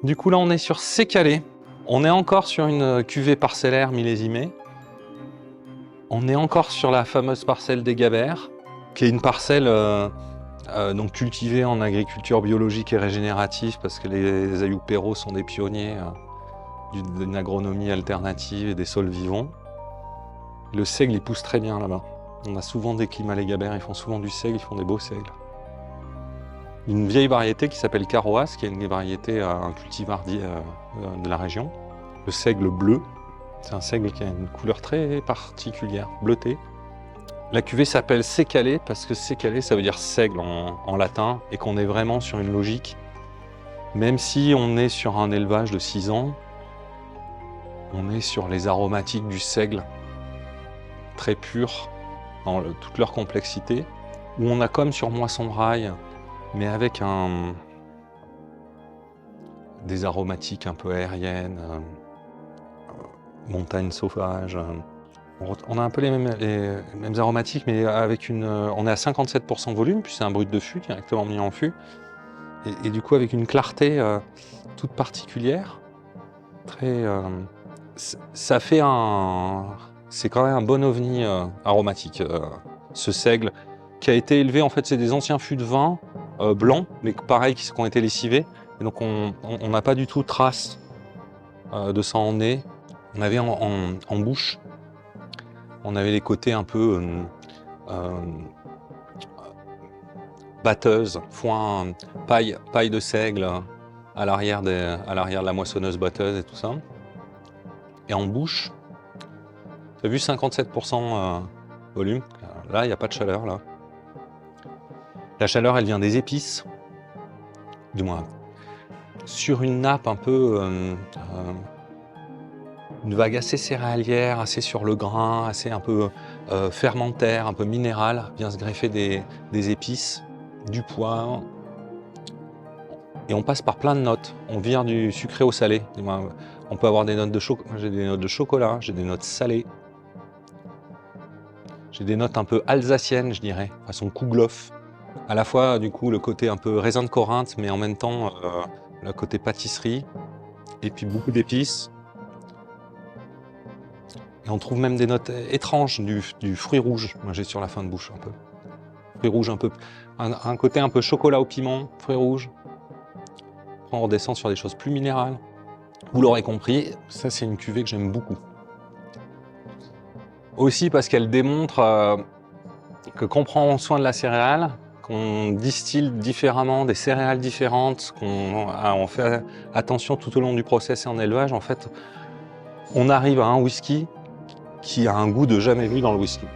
Du coup, là, on est sur Sécalé. On est encore sur une cuvée parcellaire millésimée. On est encore sur la fameuse parcelle des Gabers, qui est une parcelle donc cultivée en agriculture biologique et régénérative, parce que les Ayoub-Perrot sont des pionniers d'une agronomie alternative et des sols vivants. Le seigle, il pousse très bien là-bas. On a souvent des climats, les Gabers, ils font souvent du seigle, ils font des beaux seigles. Une vieille variété qui s'appelle Caroas, qui est une variété, un cultivar de la région. Le seigle bleu, c'est un seigle qui a une couleur très particulière, bleutée. La cuvée s'appelle Sécalé parce que Sécalé, ça veut dire seigle en latin, et qu'on est vraiment sur une logique. Même si on est sur un élevage de 6 ans, on est sur les aromatiques du seigle, très purs, dans toute leur complexité, où on a comme sur Moisson Rail, mais avec des aromatiques un peu aériennes, montagne sauvage. On a un peu les mêmes aromatiques, mais avec on est à 57% volume, puis c'est un brut de fût directement mis en fût, et du coup avec une clarté toute particulière. Ça fait c'est quand même un bon ovni aromatique, ce seigle, qui a été élevé, en fait, c'est des anciens fûts de vin blancs, mais pareil, qui ont été lessivés. Et donc on n'a pas du tout trace de ça en nez. On avait en bouche, on avait les côtés un peu batteuse, foin, paille de seigle à l'arrière de la moissonneuse batteuse et tout ça. Et en bouche, tu as vu 57% volume. Là, il n'y a pas de chaleur, là. La chaleur, elle vient des épices, du moins sur une nappe un peu, une vague assez céréalière, assez sur le grain, assez un peu fermentaire, un peu minéral, vient se greffer des épices, du poivre. Et on passe par plein de notes. On vire du sucré au salé. On peut avoir des notes de chocolat. J'ai des notes de chocolat, j'ai des notes salées. J'ai des notes un peu alsaciennes, je dirais, façon Kouglof. À la fois, du coup, le côté un peu raisin de Corinthe, mais en même temps, le côté pâtisserie. Et puis beaucoup d'épices. Et on trouve même des notes étranges du fruit rouge. Moi, j'ai sur la fin de bouche un peu. Fruit rouge un peu. Un côté un peu chocolat au piment, fruit rouge. Après, on redescend sur des choses plus minérales. Vous l'aurez compris, ça, c'est une cuvée que j'aime beaucoup. Aussi parce qu'elle démontre qu'on prend soin de la céréale, qu'on distille différemment des céréales différentes, on fait attention tout au long du process et en élevage. En fait, on arrive à un whisky qui a un goût de jamais vu dans le whisky.